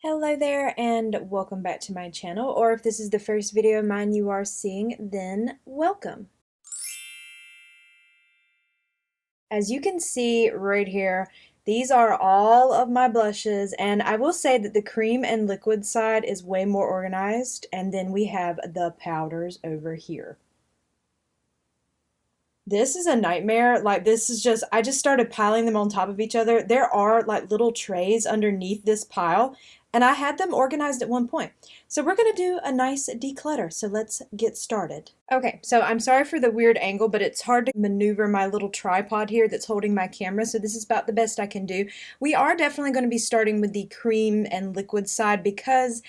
Hello there and welcome back to my channel, or if this is the first video of mine you are seeing, then welcome. As you can see right here, these are all of my blushes, and I will say that the cream and liquid side is way more organized, and then we have the powders over here. This is a nightmare. Like, this is just, I just started piling them on top of each other. There are like little trays underneath this pile, and I had them organized at one point. So we're going to do a nice declutter. So let's get started. Okay, so I'm sorry for the weird angle, but it's hard to maneuver my little tripod here that's holding my camera. So this is about the best I can do. We are definitely going to be starting with the cream and liquid side because,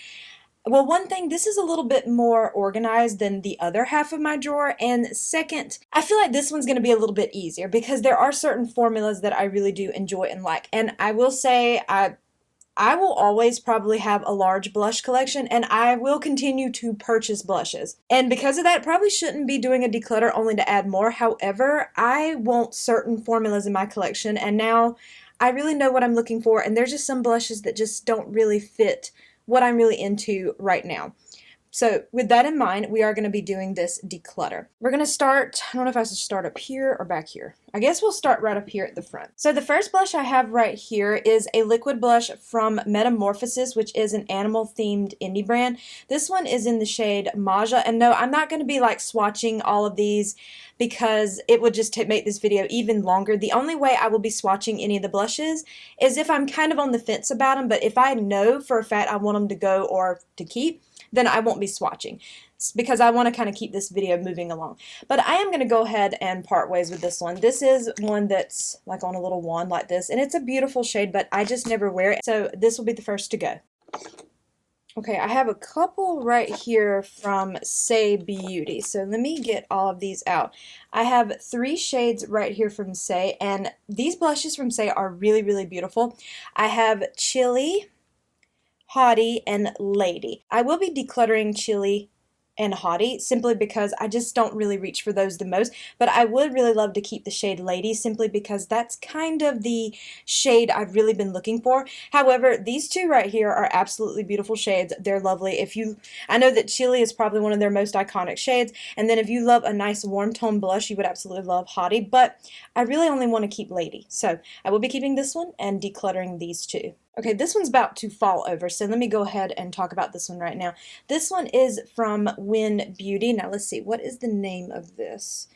well, one thing, this is a little bit more organized than the other half of my drawer, and second, I feel like this one's going to be a little bit easier because there are certain formulas that I really do enjoy and like, and I will say I will always probably have a large blush collection, and I will continue to purchase blushes. And because of that, probably shouldn't be doing a declutter only to add more. However, I want certain formulas in my collection, and now I really know what I'm looking for, and there's just some blushes that just don't really fit what I'm really into right now. So with that in mind, we are going to be doing this declutter. We're going to start, I don't know if I should start up here or back here. I guess we'll start right up here at the front. So the first blush I have right here is a liquid blush from Metamorphosis, which is an animal-themed indie brand. This one is in the shade Maja, and no, I'm not going to be like swatching all of these because it would just make this video even longer. The only way I will be swatching any of the blushes is if I'm kind of on the fence about them, but if I know for a fact I want them to go or to keep, then I won't be swatching because I want to kind of keep this video moving along. But I am going to go ahead and part ways with this one. This is one that's like on a little wand like this, and it's a beautiful shade, but I just never wear it, so this will be the first to go. Okay, I have a couple right here from Say Beauty, so let me get all of these out. I have 3 shades right here from Say, and these blushes from Say are really, really beautiful. I have Chili, Haughty, and Lady. I will be decluttering Chili and Haughty simply because I just don't really reach for those the most, but I would really love to keep the shade Lady simply because that's kind of the shade I've really been looking for. However, these two right here are absolutely beautiful shades. They're lovely. I know that Chili is probably one of their most iconic shades, and then if you love a nice warm tone blush, you would absolutely love Haughty, but I really only want to keep Lady. So I will be keeping this one and decluttering these two. Okay, this one's about to fall over, so let me go ahead and talk about this one right now. This one is from Win Beauty. Now let's see, what is the name of this?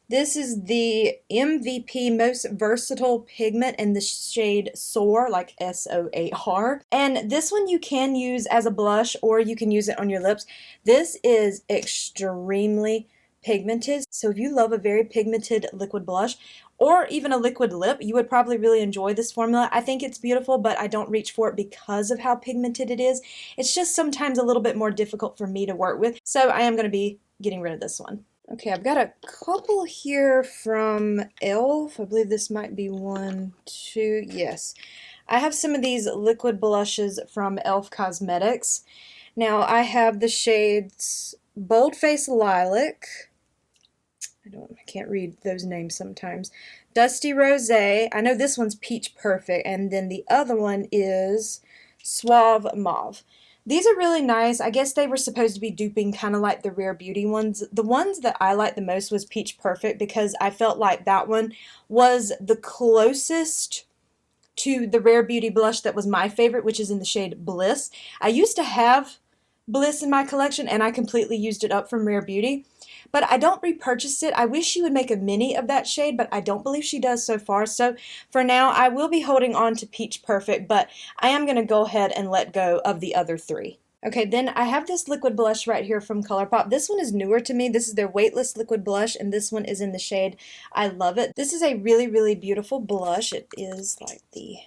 This is the MVP Most Versatile Pigment in the shade Soar, like S-O-A-R. And this one you can use as a blush or you can use it on your lips. This is extremely pigmented, so if you love a very pigmented liquid blush or even a liquid lip, you would probably really enjoy this formula. I think it's beautiful, but I don't reach for it because of how pigmented it is. It's just sometimes a little bit more difficult for me to work with, so I am going to be getting rid of this one. Okay, I've got a couple here from e.l.f. I believe this might be 1, 2, yes. I have some of these liquid blushes from e.l.f. Cosmetics. Now, I have the shades Bold Face Lilac, I can't read those names sometimes. Dusty Rosé. I know this one's Peach Perfect, and then the other one is Suave Mauve. These are really nice. I guess they were supposed to be duping kind of like the Rare Beauty ones. The ones that I liked the most was Peach Perfect because I felt like that one was the closest to the Rare Beauty blush that was my favorite, which is in the shade Bliss. I used to have Bliss in my collection, and I completely used it up from Rare Beauty. But I don't repurchase it. I wish she would make a mini of that shade, but I don't believe she does so far. So for now, I will be holding on to Peach Perfect, but I am going to go ahead and let go of the other 3. Okay, then I have this liquid blush right here from ColourPop. This one is newer to me. This is their Weightless Liquid Blush, and this one is in the shade I Love It. This is a really, really beautiful blush. It is like the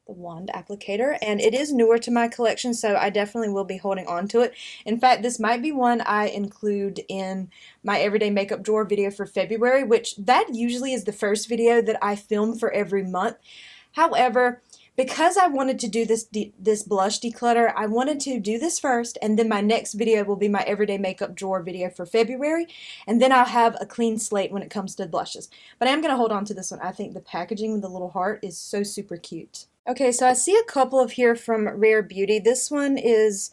wand applicator, and it is newer to my collection, so I definitely will be holding on to it. In fact, this might be one I include in my everyday makeup drawer video for February, which that usually is the first video that I film for every month. However, because I wanted to do this blush declutter, I wanted to do this first, and then my next video will be my everyday makeup drawer video for February, and then I'll have a clean slate when it comes to blushes. But I am going to hold on to this one. I think the packaging with the little heart is so super cute. Okay, so I see a couple of here from Rare Beauty. This one is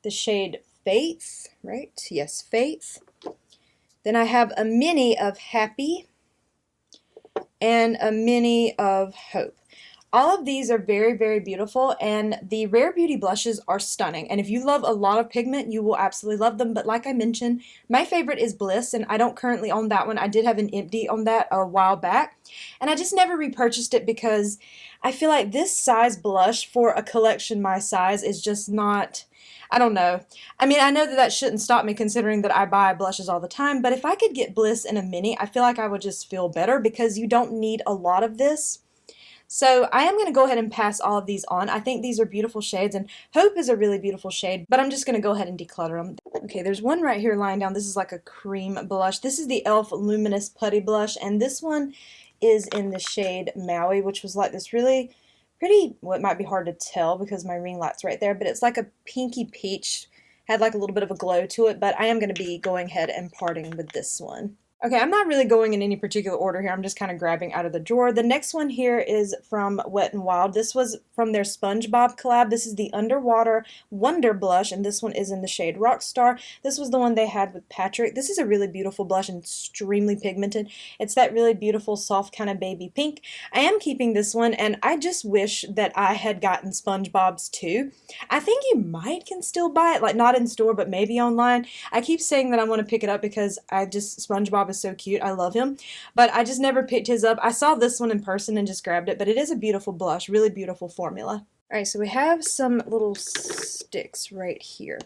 the shade Faith, right? Yes, Faith. Then I have a mini of Happy and a mini of Hope. All of these are very, very beautiful, and the Rare Beauty blushes are stunning. And if you love a lot of pigment, you will absolutely love them. But like I mentioned, my favorite is Bliss, and I don't currently own that one. I did have an empty on that a while back, and I just never repurchased it because I feel like this size blush for a collection my size is just not, I don't know. I mean, I know that that shouldn't stop me considering that I buy blushes all the time, but if I could get Bliss in a mini, I feel like I would just feel better because you don't need a lot of this. So I am going to go ahead and pass all of these on. I think these are beautiful shades, and Hope is a really beautiful shade, but I'm just going to go ahead and declutter them. Okay, there's one right here lying down. This is like a cream blush. This is the e.l.f. Luminous Putty Blush, and this one is in the shade Maui, which was like this really pretty, well, it might be hard to tell because my ring light's right there, but it's like a pinky peach, had like a little bit of a glow to it, but I am going to be going ahead and parting with this one. Okay, I'm not really going in any particular order here. I'm just kind of grabbing out of the drawer. The next one here is from Wet n Wild. This was from their SpongeBob collab. This is the Underwater Wonder Blush, and this one is in the shade Rockstar. This was the one they had with Patrick. This is a really beautiful blush and extremely pigmented. It's that really beautiful, soft kind of baby pink. I am keeping this one, and I just wish that I had gotten SpongeBob's too. I think you might can still buy it, like not in store, but maybe online. I keep saying that I want to pick it up because SpongeBob is so cute. I love him, but I just never picked his up. I saw this one in person and just grabbed it, but it is a beautiful blush, really beautiful formula. All right, so we have some little sticks right here.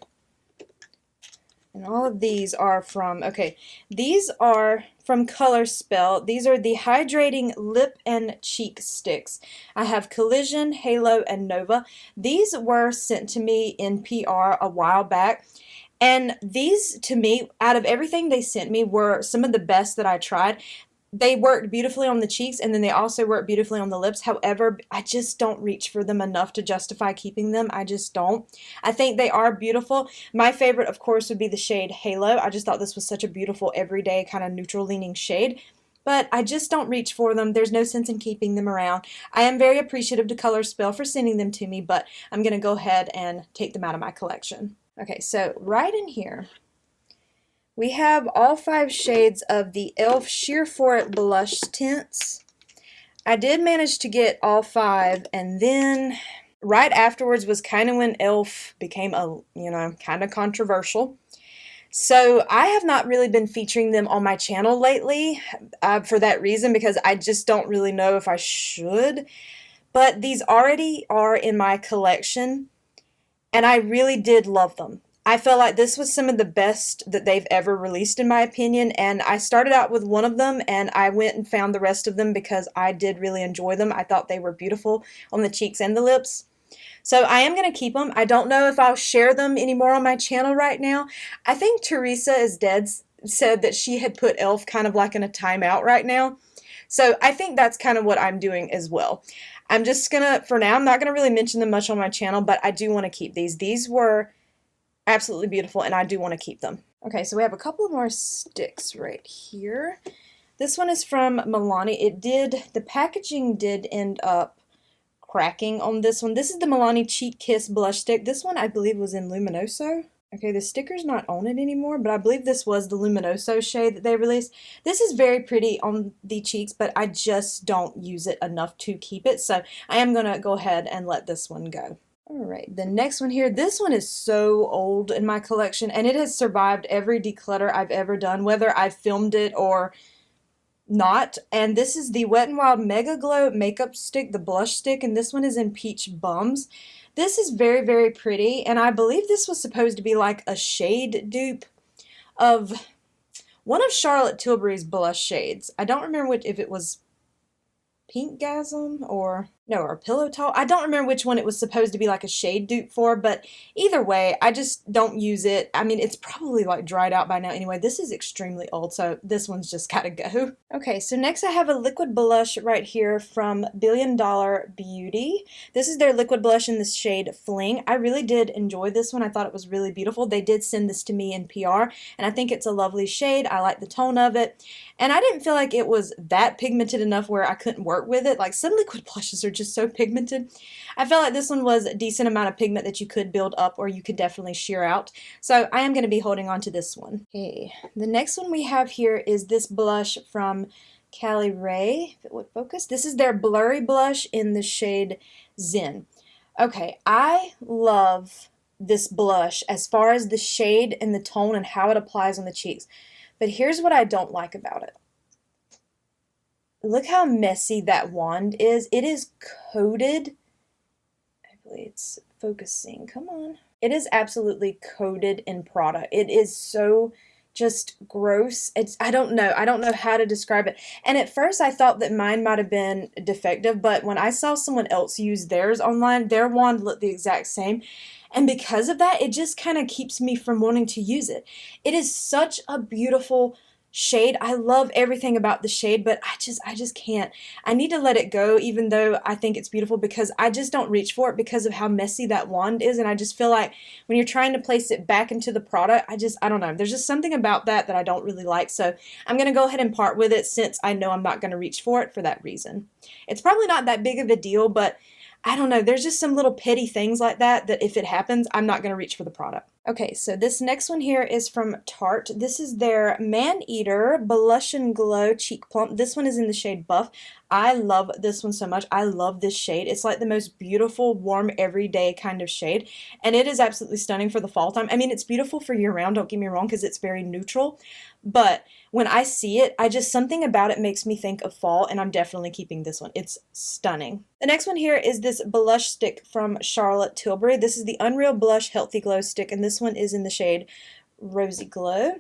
And all of these are from, okay, these are from Color Spell. These are the Hydrating Lip and Cheek Sticks. I have Collision, Halo, and Nova. These were sent to me in PR a while back. And these, to me, out of everything they sent me, were some of the best that I tried. They worked beautifully on the cheeks, and then they also worked beautifully on the lips. However, I just don't reach for them enough to justify keeping them. I just don't. I think they are beautiful. My favorite, of course, would be the shade Halo. I just thought this was such a beautiful, everyday, kind of neutral-leaning shade. But I just don't reach for them. There's no sense in keeping them around. I am very appreciative to Color Spell for sending them to me, but I'm going to go ahead and take them out of my collection. Okay, so right in here, we have all 5 shades of the e.l.f. Sheer For It Blush Tints. I did manage to get all 5, and then right afterwards was kind of when e.l.f. became kind of controversial. So I have not really been featuring them on my channel lately for that reason, because I just don't really know if I should. But these already are in my collection, and I really did love them. I felt like this was some of the best that they've ever released, in my opinion, and I started out with one of them, and I went and found the rest of them because I did really enjoy them. I thought they were beautiful on the cheeks and the lips. So I am going to keep them. I don't know if I'll share them anymore on my channel right now. I think Teresa is Dead said that she had put e.l.f. kind of like in a timeout right now. So I think that's kind of what I'm doing as well. I'm just gonna, for now, I'm not gonna really mention them much on my channel, but I do want to keep these. These were absolutely beautiful, and I do want to keep them. Okay, so we have a couple more sticks right here. This one is from Milani. The packaging did end up cracking on this one. This is the Milani Cheek Kiss Blush Stick. This one, I believe, was in Luminoso. Okay, the sticker's not on it anymore, but I believe this was the Luminoso shade that they released. This is very pretty on the cheeks, but I just don't use it enough to keep it, so I am going to go ahead and let this one go. Alright, the next one here, this one is so old in my collection, and it has survived every declutter I've ever done, whether I've filmed it or not. And this is the Wet n Wild Mega Glow Makeup Stick, the blush stick, and this one is in Peach Bums. This is very, very pretty, and I believe this was supposed to be like a shade dupe of one of Charlotte Tilbury's blush shades. I don't remember if it was Pinkgasm or Pillow Talk. I don't remember which one it was supposed to be like a shade dupe for, but either way, I just don't use it. I mean, it's probably like dried out by now anyway. This is extremely old, so this one's just gotta go. Okay, so next I have a liquid blush right here from Billion Dollar Beauty. This is their liquid blush in the shade Fling. I really did enjoy this one. I thought it was really beautiful. They did send this to me in PR, and I think it's a lovely shade. I like the tone of it, and I didn't feel like it was that pigmented enough where I couldn't work with it. Like, some liquid blushes are just so pigmented. I felt like this one was a decent amount of pigment that you could build up or you could definitely shear out. So I am going to be holding on to this one. Okay, the next one we have here is this blush from Cali Ray, if it would focus. This is their blurry blush in the shade Zen. Okay, I love this blush as far as the shade and the tone and how it applies on the cheeks. But here's what I don't like about it. Look how messy that wand is. It is coated. Hopefully it's focusing. Come on. It is absolutely coated in product. It is so just gross. I don't know how to describe it. And at first I thought that mine might have been defective, but when I saw someone else use theirs online, their wand looked the exact same. And because of that, it just kind of keeps me from wanting to use it. It is such a beautiful shade. I love everything about the shade, but I just can't. I need to let it go, even though I think it's beautiful, because I just don't reach for it because of how messy that wand is. And I just feel like when you're trying to place it back into the product, I don't know. There's just something about that I don't really like. So I'm going to go ahead and part with it since I know I'm not going to reach for it for that reason. It's probably not that big of a deal, but I don't know, there's just some little petty things like that if it happens, I'm not going to reach for the product. Okay, so this next one here is from Tarte. This is their Man Eater Blush and Glow Cheek Plump. This one is in the shade Buff. I love this one so much. I love this shade. It's like the most beautiful, warm, everyday kind of shade. And it is absolutely stunning for the fall time. I mean, it's beautiful for year-round, don't get me wrong, because it's very neutral. But when I see it, something about it makes me think of fall, and I'm definitely keeping this one. It's stunning. The next one here is this blush stick from Charlotte Tilbury. This is the Unreal Blush Healthy Glow Stick, and this one is in the shade Rosy Glow.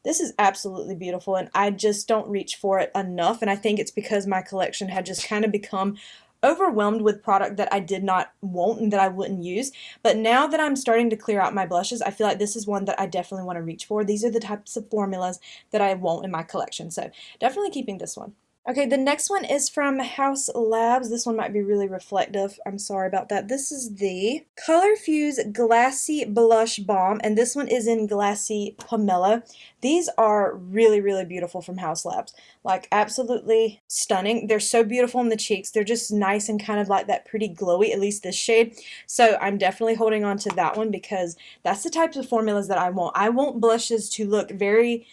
This is absolutely beautiful, and I just don't reach for it enough, and I think it's because my collection had just kind of become overwhelmed with product that I did not want and that I wouldn't use. But now that I'm starting to clear out my blushes, I feel like this is one that I definitely want to reach for. These are the types of formulas that I want in my collection, so definitely keeping this one. Okay, the next one is from Haus Labs. This one might be really reflective. I'm sorry about that. This is the Color Fuse Glassy Blush Balm, and this one is in Glassy Pomelo. These are really, really beautiful from Haus Labs. Like, absolutely stunning. They're so beautiful in the cheeks. They're just nice and kind of like that pretty glowy, at least this shade. So I'm definitely holding on to that one because that's the types of formulas that I want. I want blushes to look very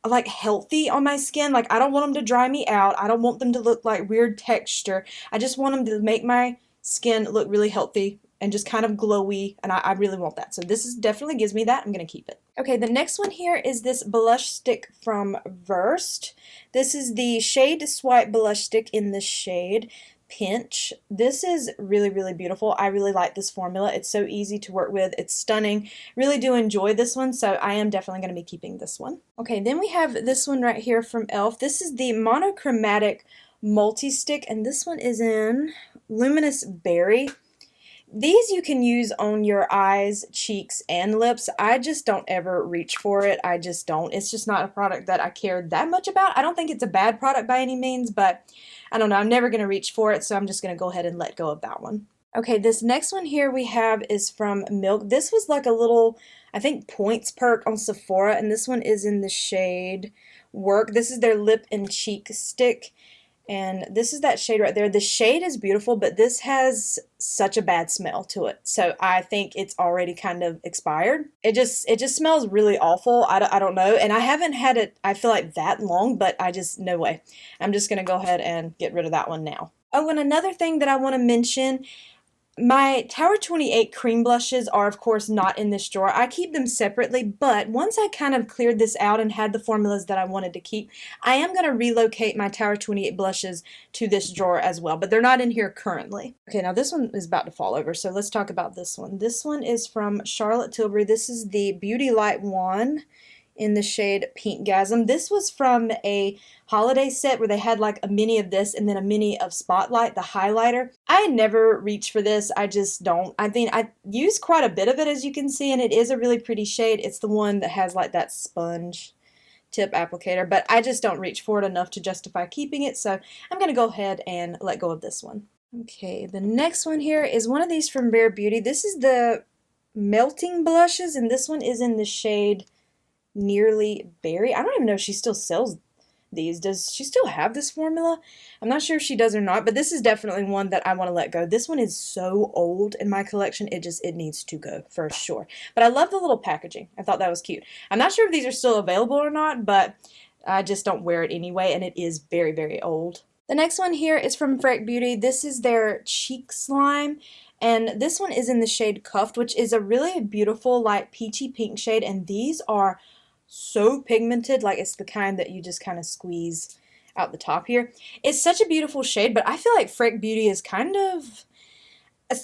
like healthy on my skin. Like, I don't want them to dry me out. I don't want them to look like weird texture. I just want them to make my skin look really healthy and just kind of glowy, and I really want that. So this definitely gives me that. I'm going to keep it. Okay, the next one here is this blush stick from Versed. This is the Shade Swipe blush stick in the shade Pinch. This is really, really beautiful. I really like this formula. It's so easy to work with. It's stunning. Really do enjoy this one, so I am definitely going to be keeping this one. Okay, then we have this one right here from e.l.f. This is the Monochromatic Multi-Stick, and this one is in Luminous Berry. These you can use on your eyes, cheeks, and lips. I just don't ever reach for it. I just don't. It's just not a product that I care that much about. I don't think it's a bad product by any means, but I don't know. I'm never going to reach for it, so I'm just going to go ahead and let go of that one. Okay, this next one here we have is from Milk. This was like a little, I think, points perk on Sephora, and this one is in the shade Work. This is their lip and cheek stick. And this is that shade right there. The shade is beautiful, but this has such a bad smell to it. So I think it's already kind of expired. It just smells really awful. I don't know. And I haven't had it, I feel like, that long, but no way. I'm just going to go ahead and get rid of that one now. Oh, and another thing that I want to mention, my Tower 28 cream blushes are, of course, not in this drawer. I keep them separately, but once I kind of cleared this out and had the formulas that I wanted to keep, I am going to relocate my Tower 28 blushes to this drawer as well, but they're not in here currently. Okay, now this one is about to fall over, so let's talk about this one. This one is from Charlotte Tilbury. This is the Beauty Light Wand in the shade Pinkgasm. This was from a holiday set where they had like a mini of this and then a mini of Spotlight, the highlighter. I never reach for this. I just don't. I mean, I use quite a bit of it, as you can see, and it is a really pretty shade. It's the one that has like that sponge tip applicator, but I just don't reach for it enough to justify keeping it, so I'm going to go ahead and let go of this one. Okay, the next one here is one of these from Bare Beauty. This is the Melting Blushes, and this one is in the shade Nearly Berry. I don't even know if she still sells these. Does she still have this formula? I'm not sure if she does or not, but this is definitely one that I want to let go. This one is so old in my collection, it needs to go for sure. But I love the little packaging. I thought that was cute. I'm not sure if these are still available or not, but I just don't wear it anyway, and it is very, very old. The next one here is from Freck Beauty. This is their cheek slime, and this one is in the shade Cuffed, which is a really beautiful, like, peachy pink shade, and these are so pigmented, like it's the kind that you just kind of squeeze out the top here. It's such a beautiful shade, but I feel like Freck Beauty is kind of,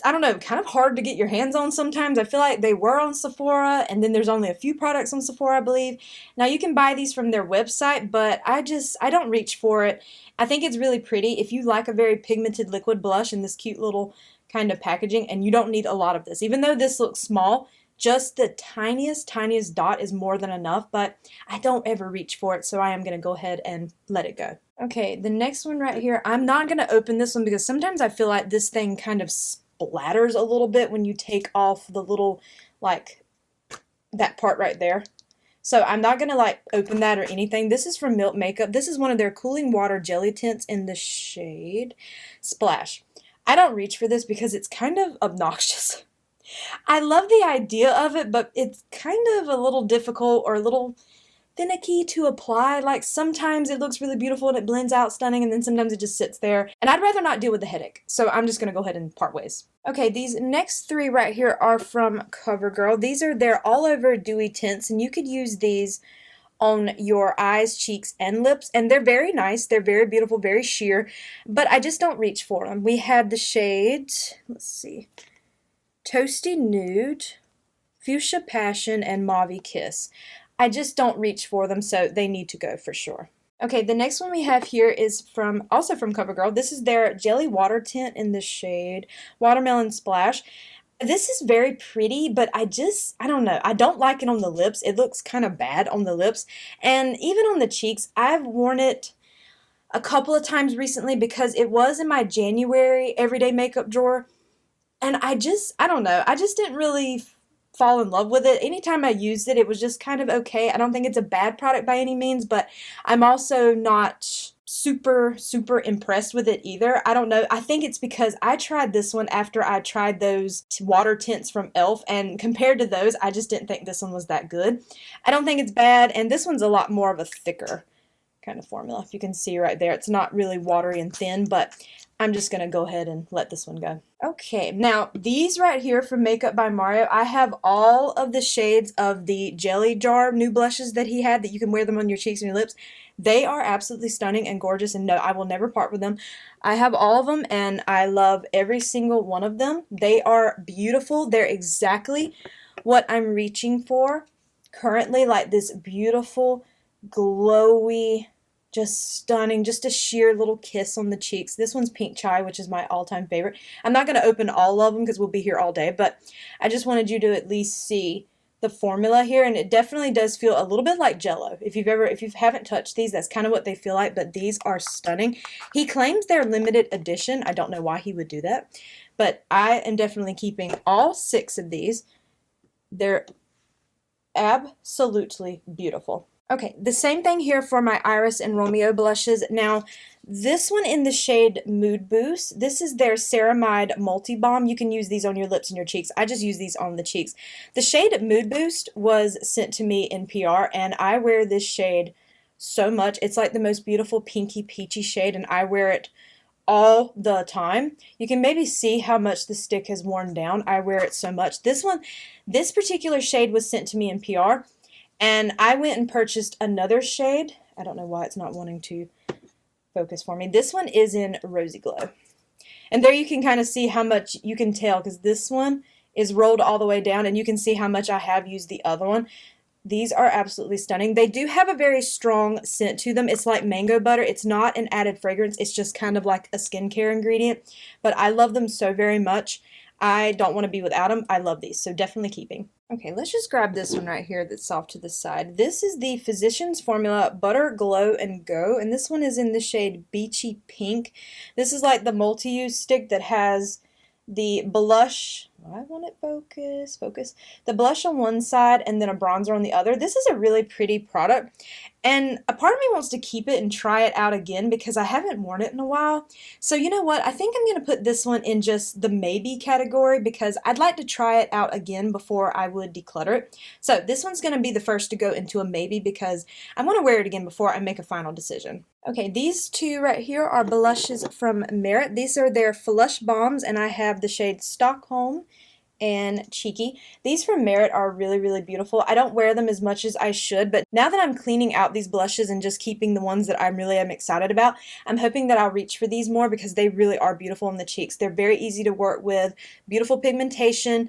I don't know, kind of hard to get your hands on sometimes. I feel like they were on Sephora, and then there's only a few products on Sephora, I believe. Now, you can buy these from their website, but I don't reach for it. I think it's really pretty. If you like a very pigmented liquid blush in this cute little kind of packaging, and you don't need a lot of this. Even though this looks small, just the tiniest dot is more than enough, but I don't ever reach for it, so I am going to go ahead and let it go. Okay, the next one right here, I'm not going to open this one because sometimes I feel like this thing kind of splatters a little bit when you take off the little, like, that part right there. So I'm not going to, like, open that or anything. This is from Milk Makeup. This is one of their cooling water jelly tints in the shade Splash. I don't reach for this because it's kind of obnoxious. I love the idea of it, but it's kind of a little difficult or a little finicky to apply. Like, sometimes it looks really beautiful and it blends out stunning, and then sometimes it just sits there. And I'd rather not deal with the headache, so I'm just going to go ahead and part ways. Okay, these next three right here are from CoverGirl. These are their all over dewy tints, and you could use these on your eyes, cheeks, and lips, and they're very nice. They're very beautiful, very sheer, but I just don't reach for them. We had the shade, let's see, Toasty Nude, Fuchsia Passion, and Mauve Kiss. I just don't reach for them, so they need to go for sure. Okay, the next one we have here is also from CoverGirl. This is their Jelly Water Tint in the shade Watermelon Splash. This is very pretty, but I don't know. I don't like it on the lips. It looks kind of bad on the lips. And even on the cheeks, I've worn it a couple of times recently because it was in my January everyday makeup drawer. And I don't know. I just didn't really fall in love with it. Anytime I used it, it was just kind of okay. I don't think it's a bad product by any means, but I'm also not super impressed with it either. I don't know. I think it's because I tried this one after I tried those water tints from e.l.f. and compared to those, I just didn't think this one was that good. I don't think it's bad, and this one's a lot more of a thicker kind of formula. If you can see right there, it's not really watery and thin, but I'm just going to go ahead and let this one go. Okay, now these right here from Makeup by Mario, I have all of the shades of the Jelly Jar new blushes that he had that you can wear them on your cheeks and your lips. They are absolutely stunning and gorgeous, and no, I will never part with them. I have all of them, and I love every single one of them. They are beautiful. They're exactly what I'm reaching for currently, like this beautiful, glowy, just stunning, just a sheer little kiss on the cheeks. This one's Pink Chai, which is my all-time favorite. I'm not going to open all of them because we'll be here all day, but I just wanted you to at least see the formula here, and it definitely does feel a little bit like Jello. If you haven't touched these, that's kind of what they feel like, but these are stunning. He claims they're limited edition. I don't know why he would do that, but I am definitely keeping all 6 of these. They're absolutely beautiful. Okay, the same thing here for my Iris and Romeo blushes. Now, this one in the shade Mood Boost, this is their Ceramide Multi Balm. You can use these on your lips and your cheeks. I just use these on the cheeks. The shade Mood Boost was sent to me in PR, and I wear this shade so much. It's like the most beautiful pinky peachy shade, and I wear it all the time. You can maybe see how much the stick has worn down. I wear it so much. This particular shade was sent to me in PR. And I went and purchased another shade. I don't know why it's not wanting to focus for me. This one is in Rosy Glow. And there you can kind of see how much you can tell, because this one is rolled all the way down, and you can see how much I have used the other one. These are absolutely stunning. They do have a very strong scent to them. It's like mango butter. It's not an added fragrance. It's just kind of like a skincare ingredient. But I love them so very much. I don't want to be without them. I love these, so definitely keeping. Okay, let's just grab this one right here that's off to the side. This is the Physicians Formula Butter Glow and Go, and this one is in the shade Beachy Pink. This is like the multi-use stick that has the blush, I want it focus. The blush on one side and then a bronzer on the other. This is a really pretty product. And a part of me wants to keep it and try it out again because I haven't worn it in a while. So you know what? I think I'm going to put this one in just the maybe category because I'd like to try it out again before I would declutter it. So this one's going to be the first to go into a maybe because I want to wear it again before I make a final decision. Okay, these two right here are blushes from Merit. These are their Flush Balms, and I have the shade Stockholm and Cheeky. These from Merit are really, really beautiful. I don't wear them as much as I should, but now that I'm cleaning out these blushes and just keeping the ones that I really am excited about, I'm hoping that I'll reach for these more because they really are beautiful on the cheeks. They're very easy to work with, beautiful pigmentation,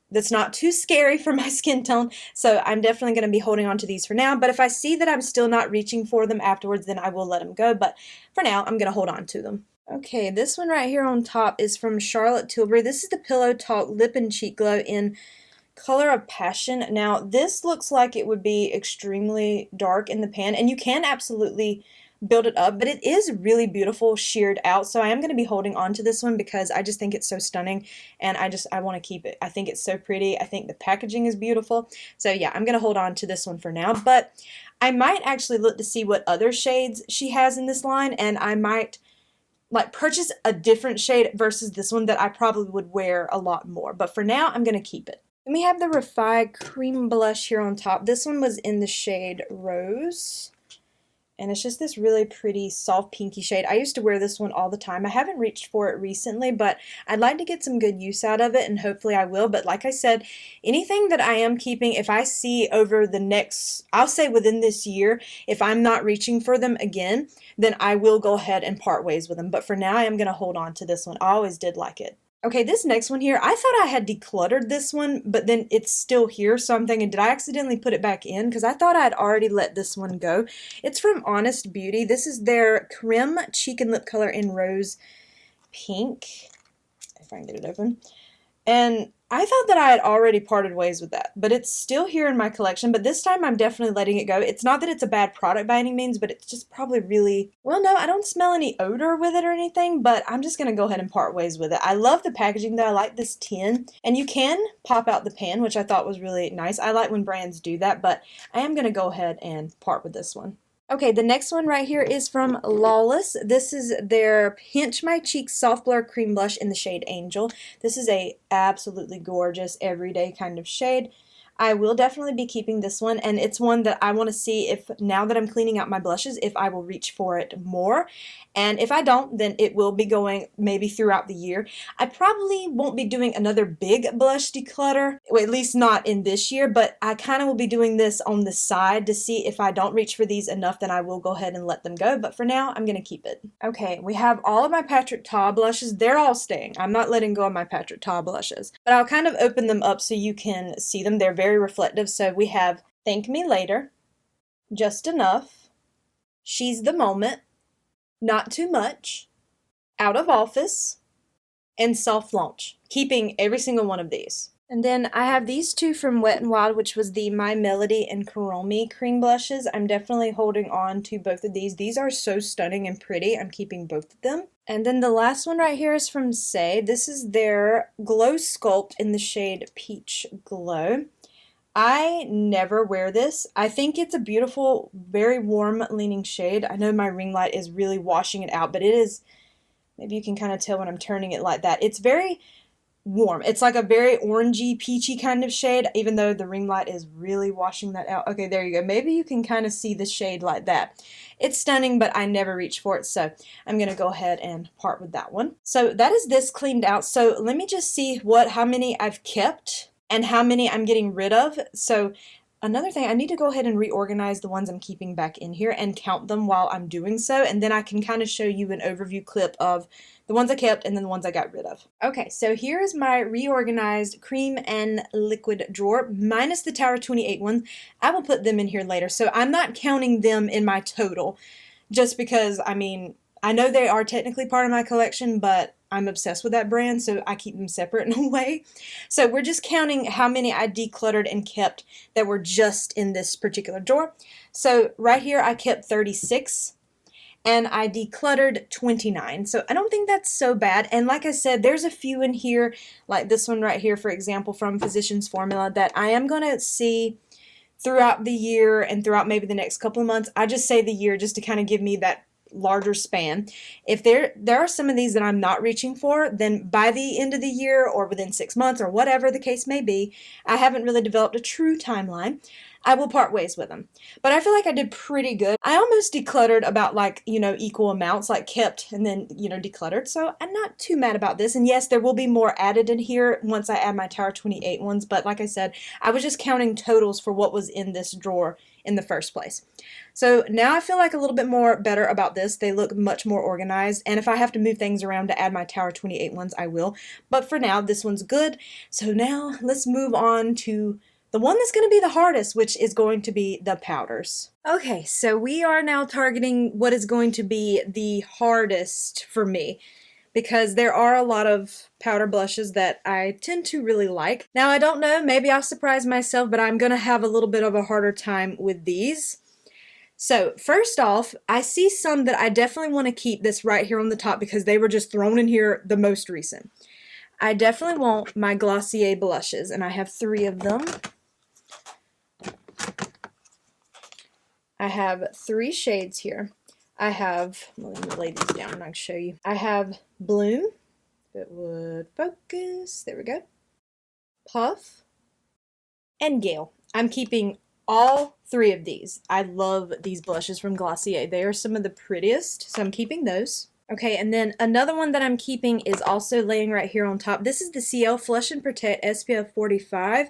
that's not too scary for my skin tone, so I'm definitely going to be holding on to these for now, but if I see that I'm still not reaching for them afterwards, then I will let them go, but for now, I'm going to hold on to them. Okay, this one right here on top is from Charlotte Tilbury. This is the Pillow Talk Lip and Cheek Glow in Color of Passion. Now, this looks like it would be extremely dark in the pan, and you can absolutely build it up, but it is really beautiful sheared out, so I am going to be holding on to this one because I just think it's so stunning and I want to keep it. I think it's so pretty. I think the packaging is beautiful, so yeah, I'm going to hold on to this one for now, but I might actually look to see what other shades she has in this line, and I might like purchase a different shade versus this one that I probably would wear a lot more, but for now I'm going to keep it. Then we have the Refi Cream Blush here on top. This one was in the shade Rose. And it's just this really pretty soft pinky shade. I used to wear this one all the time. I haven't reached for it recently, but I'd like to get some good use out of it, and hopefully I will. But like I said, anything that I am keeping, if I see over the next, I'll say within this year, if I'm not reaching for them again, then I will go ahead and part ways with them. But for now, I am going to hold on to this one. I always did like it. Okay, this next one here, I thought I had decluttered this one, but then it's still here, so I'm thinking, did I accidentally put it back in? Because I thought I had already let this one go. It's from Honest Beauty. This is their Creme Cheek and Lip Color in Rose Pink, if I can get it open. And I thought that I had already parted ways with that, but it's still here in my collection, but this time I'm definitely letting it go. It's not that it's a bad product by any means, but it's just probably really, well, no, I don't smell any odor with it or anything, but I'm just going to go ahead and part ways with it. I love the packaging though. I like this tin, and you can pop out the pan, which I thought was really nice. I like when brands do that, but I am going to go ahead and part with this one. Okay, the next one right here is from Lawless. This is their Pinch My Cheeks Soft Blur Cream Blush in the shade Angel. This is a absolutely gorgeous everyday kind of shade. I will definitely be keeping this one, and it's one that I want to see if, now that I'm cleaning out my blushes, if I will reach for it more. And if I don't, then it will be going maybe throughout the year. I probably won't be doing another big blush declutter, well, at least not in this year, but I kind of will be doing this on the side to see if I don't reach for these enough, then I will go ahead and let them go. But for now, I'm going to keep it. Okay, we have all of my Patrick Ta blushes. They're all staying. I'm not letting go of my Patrick Ta blushes, but I'll kind of open them up so you can see them. They're very reflective. So we have Thank Me Later, Just Enough, She's the Moment, Not Too Much, Out of Office, and Soft Launch, keeping every single one of these. And then I have these two from Wet n Wild, which was the My Melody and Kuromi cream blushes. I'm definitely holding on to both of these. These are so stunning and pretty. I'm keeping both of them. And then the last one right here is from Say. This is their Glow Sculpt in the shade Peach Glow. I never wear this. I think it's a beautiful, very warm leaning shade. I know my ring light is really washing it out, but it is, maybe you can kind of tell when I'm turning it like that. It's very warm. It's like a very orangey, peachy kind of shade, even though the ring light is really washing that out. Okay, there you go. Maybe you can kind of see the shade like that. It's stunning, but I never reach for it, so I'm going to go ahead and part with that one. So that is this cleaned out. So let me just see how many I've kept and how many I'm getting rid of. So another thing, I need to go ahead and reorganize the ones I'm keeping back in here and count them while I'm doing so, and then I can kind of show you an overview clip of the ones I kept and then the ones I got rid of. Okay, so here is my reorganized cream and liquid drawer, minus the Tower 28 ones. I will put them in here later, so I'm not counting them in my total, just because, I mean, I know they are technically part of my collection, but I'm obsessed with that brand, so I keep them separate in a way. So we're just counting how many I decluttered and kept that were just in this particular drawer. So right here I kept 36. and I decluttered 29. So I don't think that's so bad. And like I said, there's a few in here, like this one right here, for example, from Physicians Formula, that I am going to see throughout the year and throughout maybe the next couple of months. I just say the year just to kind of give me that larger span. If there are some of these that I'm not reaching for, then by the end of the year or within 6 months or whatever the case may be, I haven't really developed a true timeline, I will part ways with them. But I feel like I did pretty good. I almost decluttered about like, equal amounts, like kept and then, decluttered. So I'm not too mad about this. And yes, there will be more added in here once I add my Tower 28 ones. But like I said, I was just counting totals for what was in this drawer in the first place. So now I feel like a little bit more better about this. They look much more organized, and if I have to move things around to add my Tower 28 ones, I will. But for now, this one's good. So now let's move on to the one that's going to be the hardest, which is going to be the powders. Okay, so we are now targeting what is going to be the hardest for me, because there are a lot of powder blushes that I tend to really like. Now, I don't know, maybe I'll surprise myself, but I'm going to have a little bit of a harder time with these. So first off, I see some that I definitely want to keep this right here on the top because they were just thrown in here the most recent. I definitely want my Glossier blushes, and I have 3 of them. I have 3 shades here. I have, well, let me lay these down and I can show you. I have Bloom, if it would focus, there we go, Puff, and Gale. I'm keeping all 3 of these. I love these blushes from Glossier. They are some of the prettiest, so I'm keeping those. Okay, and then another one that I'm keeping is also laying right here on top. This is the CL Flush and Protect SPF 45,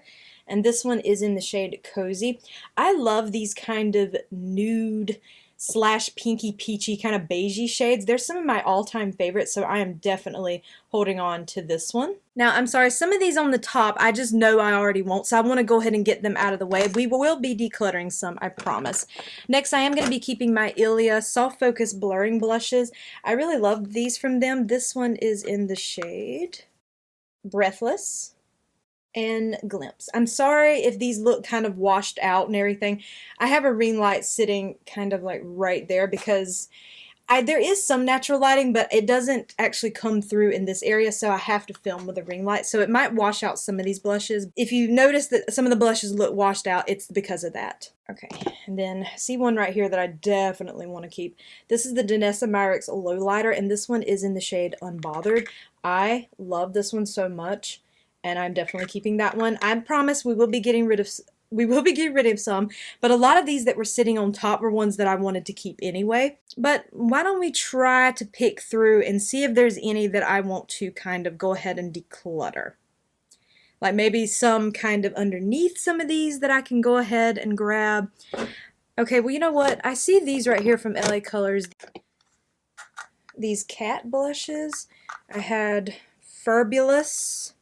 and this one is in the shade Cozy. I love these kind of nude / pinky peachy kind of beigey shades. They're some of my all-time favorites, so I am definitely holding on to this one. Now, I'm sorry, some of these on the top, I just know I already want, so I want to go ahead and get them out of the way. We will be decluttering some, I promise. Next, I am going to be keeping my Ilia Soft Focus Blurring Blushes. I really love these from them. This one is in the shade Breathless and Glimpse. I'm sorry if these look kind of washed out and everything. I have a ring light sitting kind of like right there because there is some natural lighting, but it doesn't actually come through in this area, so I have to film with a ring light, so it might wash out some of these blushes. If you notice that some of the blushes look washed out, it's because of that. Okay, and then see one right here that I definitely want to keep. This is the Danessa Myricks Lowlighter, and this one is in the shade Unbothered. I love this one so much, and I'm definitely keeping that one. I promise we will be getting rid of some, but a lot of these that were sitting on top were ones that I wanted to keep anyway. But why don't we try to pick through and see if there's any that I want to kind of go ahead and declutter. Like maybe some kind of underneath some of these that I can go ahead and grab. Okay, well, you know what? I see these right here from LA Colors. These cat blushes. I had Furbulous,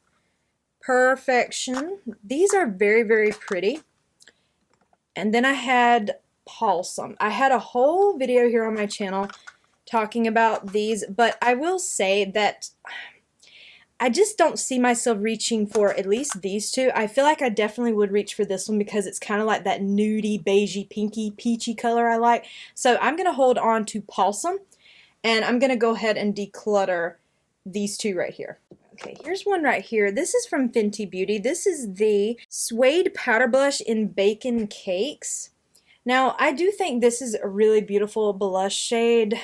Perfection. These are very, very pretty. And then I had Balsam. I had a whole video here on my channel talking about these, but I will say that I just don't see myself reaching for at least these 2. I feel like I definitely would reach for this one because it's kind of like that nudie, beigey, pinky, peachy color I like. So I'm going to hold on to Balsam, and I'm going to go ahead and declutter these 2 right here. Okay, here's one right here. This is from Fenty Beauty. This is the Suede Powder Blush in Bacon Cakes. Now, I do think this is a really beautiful blush shade.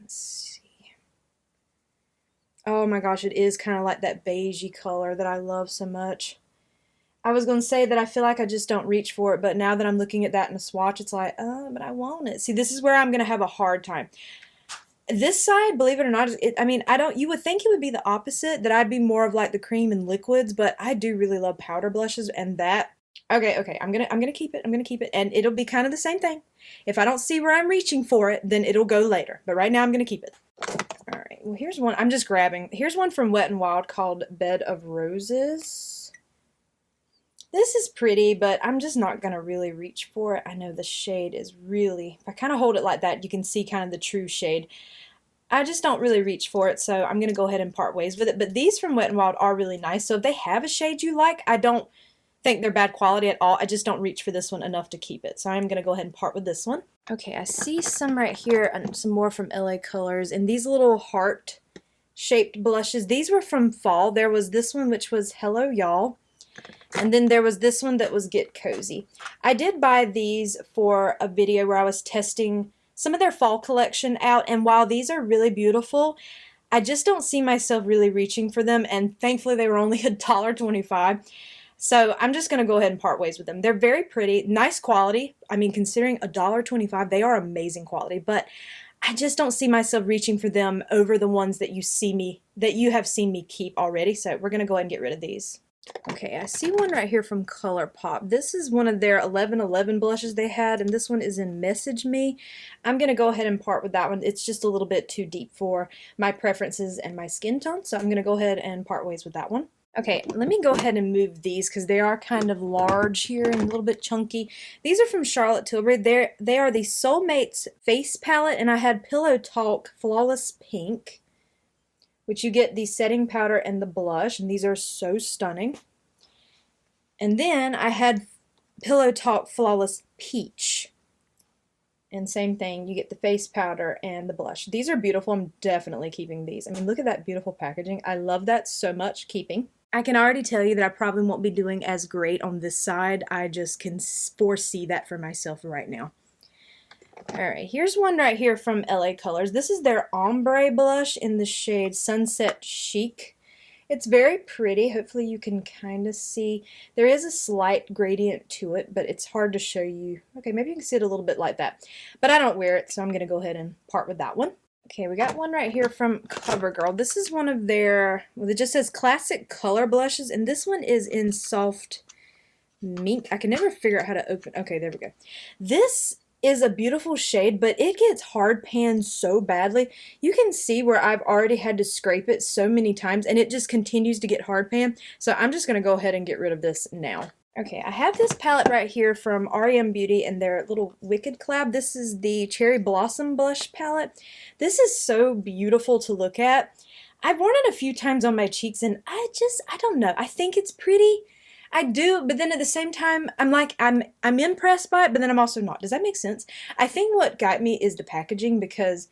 Let's see. Oh my gosh, it is kind of like that beigey color that I love so much. I was going to say that I feel like I just don't reach for it, but now that I'm looking at that in a swatch, it's like, oh, but I want it. See, this is where I'm going to have a hard time. This side, believe it or not, you would think it would be the opposite, that I'd be more of like the cream and liquids, but I do really love powder blushes, and that, okay, I'm gonna keep it, and it'll be kind of the same thing. If I don't see where I'm reaching for it, then it'll go later, but right now I'm gonna keep it. Alright, well here's one, I'm just grabbing, here's one from Wet n Wild called Bed of Roses. This is pretty, but I'm just not gonna really reach for it. I know the shade is really, if I kind of hold it like that, you can see kind of the true shade. I just don't really reach for it, so I'm going to go ahead and part ways with it. But these from Wet n Wild are really nice, so if they have a shade you like, I don't think they're bad quality at all. I just don't reach for this one enough to keep it, so I'm going to go ahead and part with this one. Okay, I see some right here and some more from LA Colors, and these little heart-shaped blushes. These were from fall. There was this one, which was Hello Y'all, and then there was this one that was Get Cozy. I did buy these for a video where I was testing some of their fall collection out, and while these are really beautiful, I just don't see myself really reaching for them, and thankfully they were only $1.25. So I'm just going to go ahead and part ways with them. They're very pretty, nice quality. I mean, considering $1.25, they are amazing quality, but I just don't see myself reaching for them over the ones that you have seen me keep already. So we're going to go ahead and get rid of these. Okay, I see one right here from ColourPop. This is one of their 1111 blushes they had, and this one is in Message Me. I'm going to go ahead and part with that one. It's just a little bit too deep for my preferences and my skin tone, so I'm going to go ahead and part ways with that one. Okay, let me go ahead and move these because they are kind of large here and a little bit chunky. These are from Charlotte Tilbury. They are the Soulmates Face Palette, and I had Pillow Talk Flawless Pink, which you get the setting powder and the blush, and these are so stunning. And then I had Pillow Talk Flawless Peach. And same thing, you get the face powder and the blush. These are beautiful. I'm definitely keeping these. I mean, look at that beautiful packaging. I love that so much. Keeping. I can already tell you that I probably won't be doing as great on this side. I just can foresee that for myself right now. Alright, here's one right here from LA Colors. This is their ombre blush in the shade Sunset Chic. It's very pretty. Hopefully you can kind of see. There is a slight gradient to it, but it's hard to show you. Okay, maybe you can see it a little bit like that. But I don't wear it, so I'm going to go ahead and part with that one. Okay, we got one right here from CoverGirl. This is one of their, well, it just says Classic Color Blushes, and this one is in Soft Mink. I can never figure out how to open. Okay, there we go. This is a beautiful shade, but it gets hard panned so badly. You can see where I've already had to scrape it so many times, and it just continues to get hard panned. So I'm just going to go ahead and get rid of this now. Okay, I have this palette right here from REM Beauty and their little Wicked collab. This is the Cherry Blossom Blush palette. This is so beautiful to look at. I've worn it a few times on my cheeks, and I don't know. I think it's pretty. I do, but then at the same time, I'm impressed by it, but then I'm also not. Does that make sense? I think what got me is the packaging, because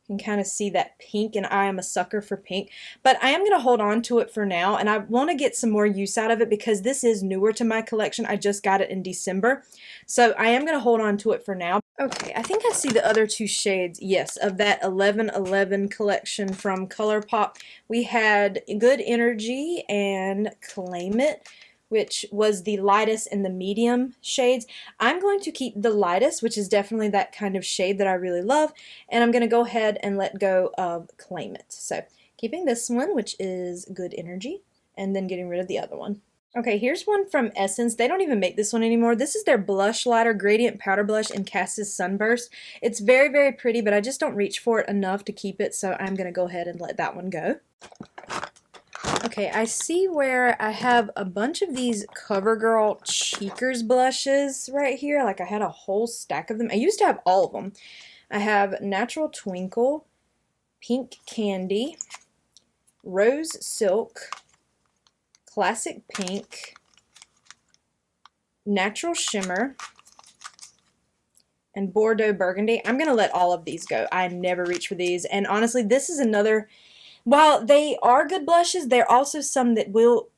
you can kind of see that pink, and I am a sucker for pink. But I am going to hold on to it for now, and I want to get some more use out of it because this is newer to my collection. I just got it in December, so I am going to hold on to it for now. Okay, I think I see the other two shades, yes, of that 1111 collection from ColourPop. We had Good Energy and Claim It, which was the lightest and the medium shades. I'm going to keep the lightest, which is definitely that kind of shade that I really love, and I'm going to go ahead and let go of Claim It. So keeping this one, which is Good Energy, and then getting rid of the other one. Okay, here's one from Essence. They don't even make this one anymore. This is their Blush Lighter Gradient Powder Blush in Cassis Sunburst. It's very, very pretty, but I just don't reach for it enough to keep it, so I'm going to go ahead and let that one go. Okay, I see where I have a bunch of these CoverGirl Cheekers blushes right here. Like, I had a whole stack of them. I used to have all of them. I have Natural Twinkle, Pink Candy, Rose Silk, Classic Pink, Natural Shimmer, and Bordeaux Burgundy. I'm going to let all of these go. I never reach for these. And honestly, this is another... While they are good blushes, there are also some that will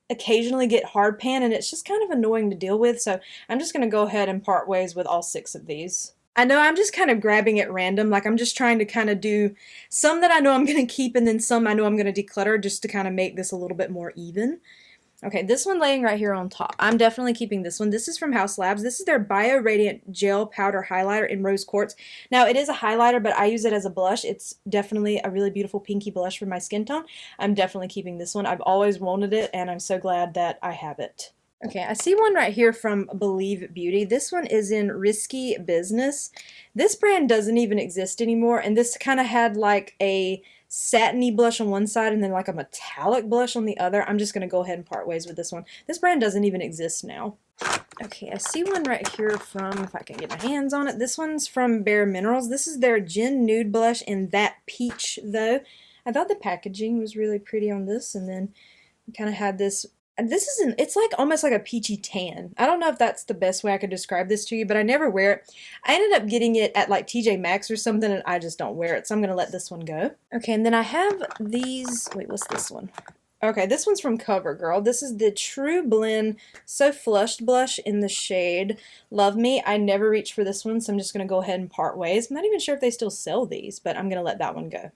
occasionally get hard pan, and it's just kind of annoying to deal with, so I'm just going to go ahead and part ways with all 6 of these. I know I'm just kind of grabbing at random, like I'm just trying to kind of do some that I know I'm going to keep and then some I know I'm going to declutter just to kind of make this a little bit more even. Okay, this one laying right here on top. I'm definitely keeping this one. This is from House Labs. This is their Bio Radiant Gel Powder Highlighter in Rose Quartz. Now, it is a highlighter, but I use it as a blush. It's definitely a really beautiful pinky blush for my skin tone. I'm definitely keeping this one. I've always wanted it, and I'm so glad that I have it. Okay, I see one right here from Believe Beauty. This one is in Risky Business. This brand doesn't even exist anymore, and this kind of had like a satiny blush on one side and then like a metallic blush on the other. I'm just going to go ahead and part ways with this one. This brand doesn't even exist now. Okay, I see one right here from, if I can get my hands on it, this one's from Bare Minerals. This is their Gin Nude Blush in That Peach, though. I thought the packaging was really pretty on this, and then we kind of had this this isn't, it's like almost like a peachy tan. I don't know if that's the best way I could describe this to you, but I never wear it. I ended up getting it at like TJ Maxx or something, and I just don't wear it, so I'm going to let this one go. Okay, and then I have these, wait, what's this one? Okay, this one's from CoverGirl. This is the True Blend So Flushed Blush in the shade Love Me. I never reached for this one, so I'm just going to go ahead and part ways. I'm not even sure if they still sell these, but I'm going to let that one go.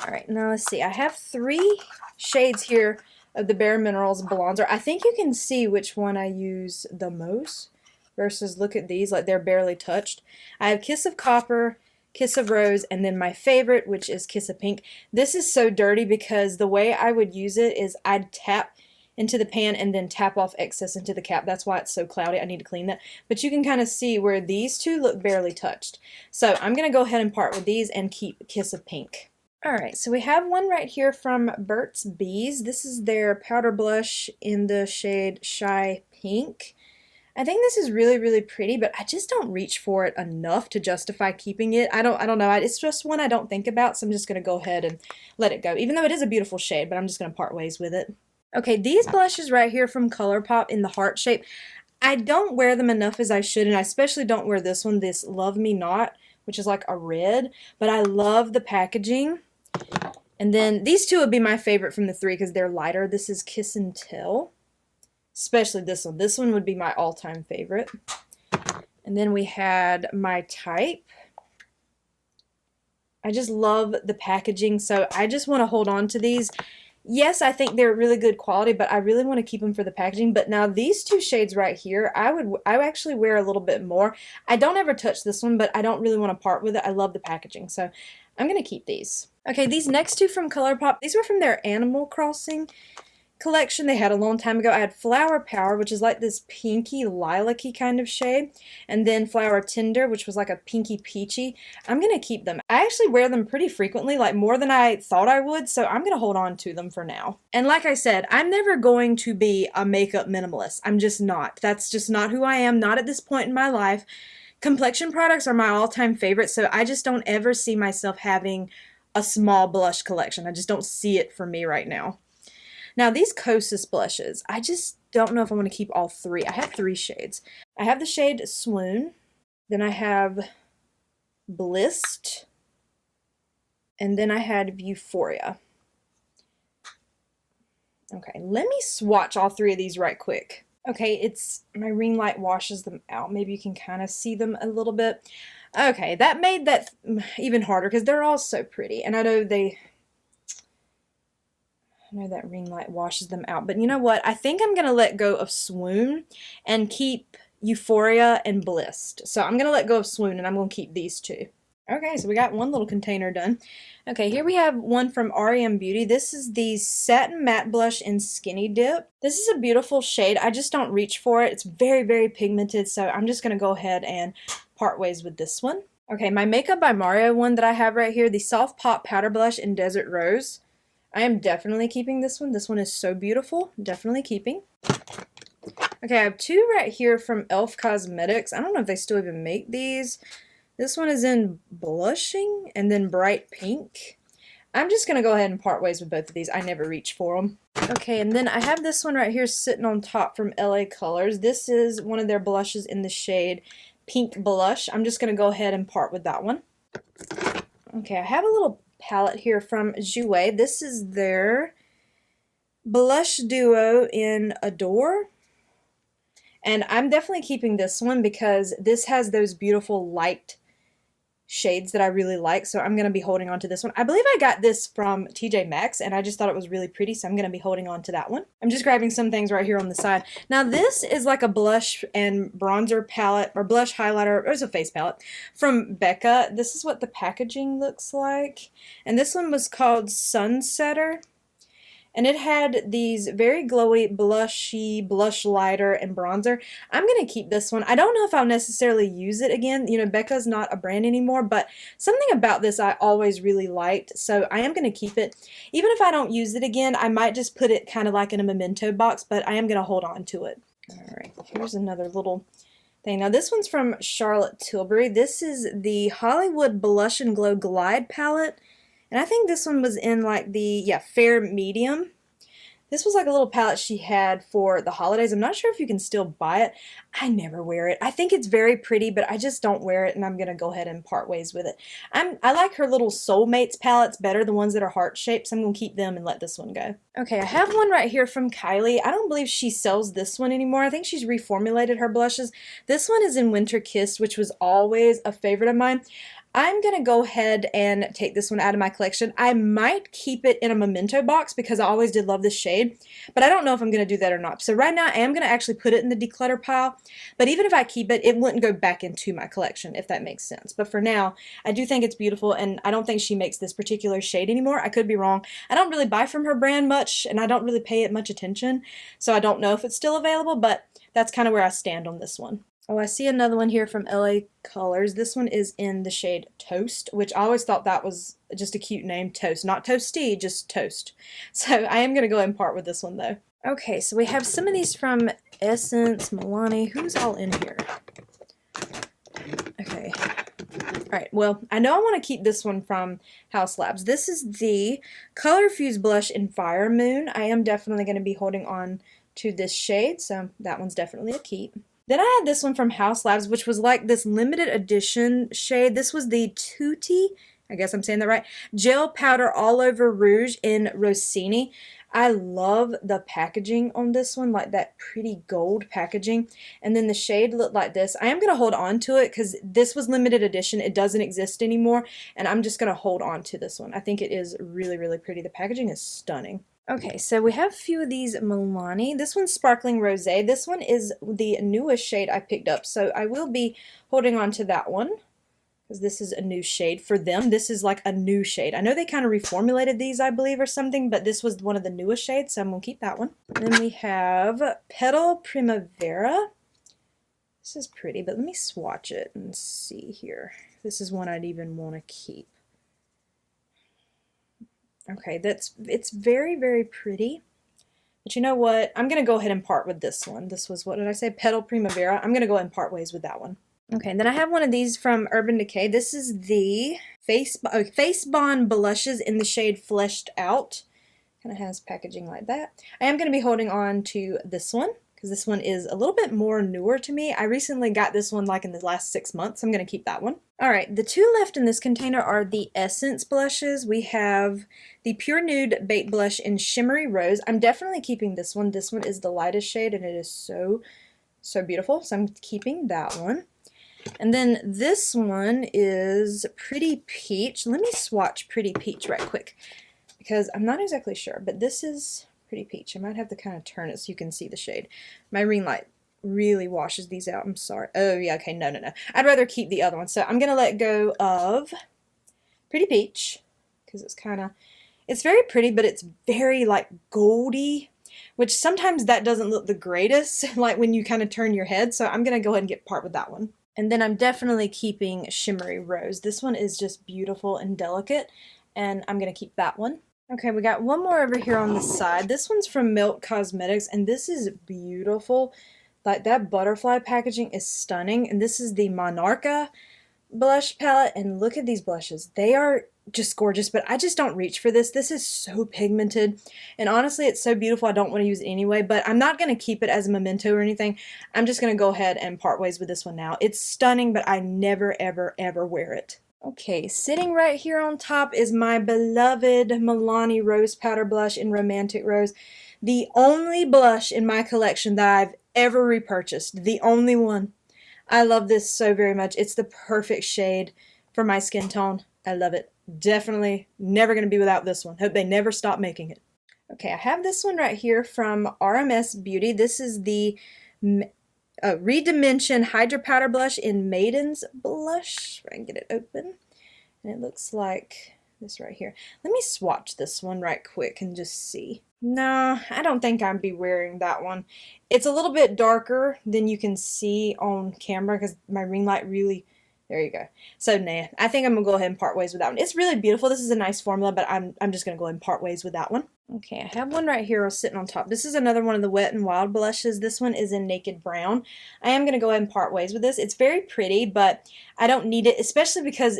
Alright, now let's see. I have 3 shades here of the Bare Minerals bronzer. I think you can see which one I use the most versus look at these, like they're barely touched. I have Kiss of Copper, Kiss of Rose, and then my favorite, which is Kiss of Pink. This is so dirty because the way I would use it is I'd tap into the pan and then tap off excess into the cap. That's why it's so cloudy. I need to clean that. But you can kind of see where these two look barely touched. So I'm going to go ahead and part with these and keep Kiss of Pink. Alright, so we have one right here from Burt's Bees. This is their powder blush in the shade Shy Pink. I think this is really, really pretty, but I just don't reach for it enough to justify keeping it. I don't know. It's just one I don't think about, so I'm just going to go ahead and let it go. Even though it is a beautiful shade, but I'm just going to part ways with it. Okay, these blushes right here from ColourPop in the heart shape, I don't wear them enough as I should, and I especially don't wear this one, this Love Me Not, which is like a red, but I love the packaging. And then these two would be my favorite from the 3 because they're lighter. This is Kiss and Tell. Especially this one. This one would be my all-time favorite. And then we had My Type. I just love the packaging, so I just want to hold on to these. Yes, I think they're really good quality, but I really want to keep them for the packaging. But now these 2 shades right here, I would actually wear a little bit more. I don't ever touch this one, but I don't really want to part with it. I love the packaging, so I'm going to keep these. Okay, these next 2 from ColourPop, these were from their Animal Crossing collection they had a long time ago. I had Flower Power, which is like this pinky lilac-y kind of shade, and then Flower Tender, which was like a pinky peachy. I'm going to keep them. I actually wear them pretty frequently, like more than I thought I would, so I'm going to hold on to them for now. And like I said, I'm never going to be a makeup minimalist. I'm just not. That's just not who I am, not at this point in my life. Complexion products are my all-time favorite, so I just don't ever see myself having a small blush collection. I just don't see it for me right now. Now these Kosas blushes, I just don't know if I want to keep all 3. I have 3 shades. I have the shade Swoon, then I have Blissed, and then I had Euphoria. Okay, let me swatch all 3 of these right quick. Okay, it's my ring light washes them out. Maybe you can kind of see them a little bit. Okay, that made that even harder because they're all so pretty. And I know that ring light washes them out. But you know what? I think I'm going to let go of Swoon and keep Euphoria and Blissed. So I'm going to let go of Swoon and I'm going to keep these 2. Okay, so we got one little container done. Okay, here we have one from REM Beauty. This is the Satin Matte Blush in Skinny Dip. This is a beautiful shade. I just don't reach for it. It's very, very pigmented, so I'm just going to go ahead and part ways with this one. Okay, my Makeup by Mario one that I have right here, the Soft Pop Powder Blush in Desert Rose. I am definitely keeping this one. This one is so beautiful. Definitely keeping. Okay, I have 2 right here from e.l.f. Cosmetics. I don't know if they still even make these. This one is in Blushing and then Bright Pink. I'm just going to go ahead and part ways with both of these. I never reach for them. Okay, and then I have this one right here sitting on top from LA Colors. This is one of their blushes in the shade Pink Blush. I'm just going to go ahead and part with that one. Okay, I have a little palette here from Jouer. This is their blush duo in Adore. And I'm definitely keeping this one because this has those beautiful light shades that I really like, so I'm going to be holding on to this one. I believe I got this from TJ Maxx, and I just thought it was really pretty, so I'm going to be holding on to that one. I'm just grabbing some things right here on the side. Now, this is like a blush and bronzer palette, or blush highlighter, or it's a face palette, from Becca. This is what the packaging looks like, and this one was called Sunsetter. And it had these very glowy, blushy, blush lighter, and bronzer. I'm going to keep this one. I don't know if I'll necessarily use it again. You know, Becca's not a brand anymore, but something about this I always really liked, so I am going to keep it. Even if I don't use it again, I might just put it kind of like in a memento box, but I am going to hold on to it. Alright, here's another little thing. Now, this one's from Charlotte Tilbury. This is the Hollywood Blush and Glow Glide palette. And I think this one was in like the, fair medium. This was like a little palette she had for the holidays. I'm not sure if you can still buy it. I never wear it. I think it's very pretty, but I just don't wear it, and I'm gonna go ahead and part ways with it. I like her little Soulmates palettes better, the ones that are heart shaped, so I'm gonna keep them and let this one go. Okay, I have one right here from Kylie. I don't believe she sells this one anymore. I think she's reformulated her blushes. This one is in Winter Kissed, which was always a favorite of mine. I'm going to go ahead and take this one out of my collection. I might keep it in a memento box because I always did love this shade, but I don't know if I'm going to do that or not. So right now I am going to actually put it in the declutter pile, but even if I keep it, it wouldn't go back into my collection, if that makes sense. But for now, I do think it's beautiful, and I don't think she makes this particular shade anymore. I could be wrong. I don't really buy from her brand much, and I don't really pay it much attention, so I don't know if it's still available, but that's kind of where I stand on this one. Oh, I see another one here from LA Colors. This one is in the shade Toast, which I always thought that was just a cute name. Toast. Not toasty, just Toast. So I am going to go ahead and part with this one, though. Okay, so we have some of these from Essence, Milani. Who's all in here? Okay. Alright, well, I know I want to keep this one from House Labs. This is the Color Fuse Blush in Fire Moon. I am definitely going to be holding on to this shade, so that one's definitely a keep. Then I had this one from House Labs, which was like this limited edition shade. This was the Tutti, I guess I'm saying that right, Gel Powder All Over Rouge in Rossini. I love the packaging on this one, like that pretty gold packaging. And then the shade looked like this. I am going to hold on to it because this was limited edition. It doesn't exist anymore, and I'm just going to hold on to this one. I think it is really, really pretty. The packaging is stunning. Okay, so we have a few of these Milani. This one's Sparkling Rosé. This one is the newest shade I picked up, so I will be holding on to that one because this is a new shade for them. This is like a new shade. I know they kind of reformulated these, I believe, or something, but this was one of the newest shades, so I'm going to keep that one. And then we have Petal Primavera. This is pretty, but let me swatch it and see here. This is one I'd even want to keep. Okay, it's very, very pretty. But you know what? I'm going to go ahead and part with this one. This was, what did I say? Petal Primavera. I'm going to go ahead and part ways with that one. Okay, and then I have one of these from Urban Decay. This is the Face Bond Blushes in the shade Fleshed Out. Kind of has packaging like that. I am going to be holding on to this one because this one is a little bit more newer to me. I recently got this one like in the last 6 months. I'm going to keep that one. Alright, the two left in this container are the Essence blushes. We have the Pure Nude Baked Blush in Shimmery Rose. I'm definitely keeping this one. This one is the lightest shade, and it is so, so beautiful. So I'm keeping that one. And then this one is Pretty Peach. Let me swatch Pretty Peach right quick because I'm not exactly sure, but this is Pretty Peach. I might have to kind of turn it so you can see the shade. My ring light really washes these out. I'm sorry. Oh, yeah, okay, no. I'd rather keep the other one. So I'm going to let go of Pretty Peach because it's very pretty, but it's very, like, goldy, which sometimes that doesn't look the greatest, like when you kind of turn your head. So I'm going to go ahead and get part with that one. And then I'm definitely keeping Shimmery Rose. This one is just beautiful and delicate, and I'm going to keep that one. Okay, we got one more over here on the side. This one's from Milk Cosmetics, and this is beautiful. Like, that butterfly packaging is stunning, and this is the Monarcha blush palette, and look at these blushes. They are just gorgeous, but I just don't reach for this. This is so pigmented, and honestly, it's so beautiful I don't want to use it anyway, but I'm not going to keep it as a memento or anything. I'm just going to go ahead and part ways with this one now. It's stunning, but I never, ever, ever wear it. Okay, sitting right here on top is my beloved Milani Rose Powder Blush in Romantic Rose. The only blush in my collection that I've ever repurchased. The only one. I love this so very much. It's the perfect shade for my skin tone. I love it. Definitely never going to be without this one. Hope they never stop making it. Okay, I have this one right here from RMS Beauty. This is the Redimension Hydra Powder Blush in Maiden's Blush. If I can get it open. And it looks like this right here. Let me swatch this one right quick and just see. No, I don't think I'd be wearing that one. It's a little bit darker than you can see on camera because my ring light really... There you go. So, nah, I think I'm going to go ahead and part ways with that one. It's really beautiful. This is a nice formula, but I'm just going to go ahead and part ways with that one. Okay, I have one right here sitting on top. This is another one of the Wet n Wild blushes. This one is in Naked Brown. I am going to go ahead and part ways with this. It's very pretty, but I don't need it, especially because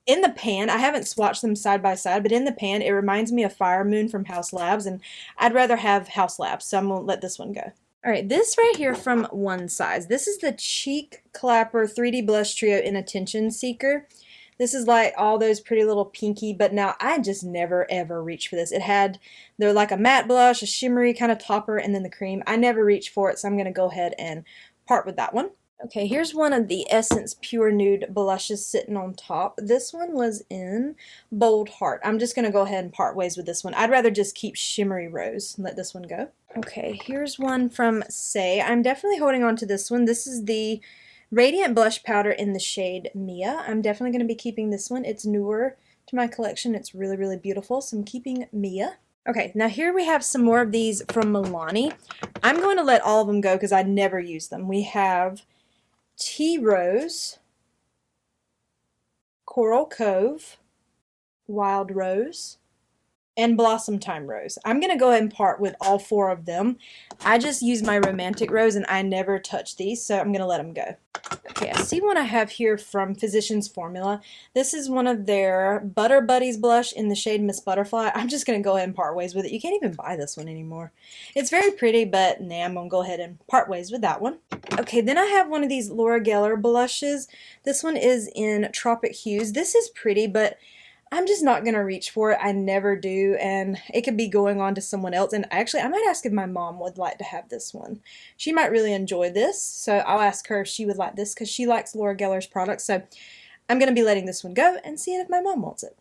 in the pan, I haven't swatched them side by side, but in the pan, it reminds me of Fire Moon from House Labs, and I'd rather have House Labs, so I'm going to let this one go. All right, this right here from One Size. This is the Cheek Clapper 3D Blush Trio in Attention Seeker. This is like all those pretty little pinky, but now I just never ever reach for this. They're like a matte blush, a shimmery kind of topper, and then the cream. I never reach for it, so I'm going to go ahead and part with that one. Okay, here's one of the Essence Pure Nude blushes sitting on top. This one was in Bold Heart. I'm just going to go ahead and part ways with this one. I'd rather just keep Shimmery Rose and let this one go. Okay, here's one from Say. I'm definitely holding on to this one. This is the Radiant Blush Powder in the shade Mia. I'm definitely going to be keeping this one. It's newer to my collection. It's really, really beautiful, so I'm keeping Mia. Okay, now here we have some more of these from Milani. I'm going to let all of them go because I never use them. We have Tea Rose, Coral Cove, Wild Rose, and Blossom Time Rose. I'm going to go ahead and part with all 4 of them. I just use my Romantic Rose and I never touch these, so I'm going to let them go. Okay, I see one I have here from Physicians Formula. This is one of their Butter Buddies blush in the shade Miss Butterfly. I'm just going to go ahead and part ways with it. You can't even buy this one anymore. It's very pretty, but nah, I'm going to go ahead and part ways with that one. Okay, then I have one of these Laura Geller blushes. This one is in Tropic Hues. This is pretty, but I'm just not going to reach for it. I never do, and it could be going on to someone else. And actually, I might ask if my mom would like to have this one. She might really enjoy this, so I'll ask her if she would like this because she likes Laura Geller's products. So I'm going to be letting this one go and seeing if my mom wants it.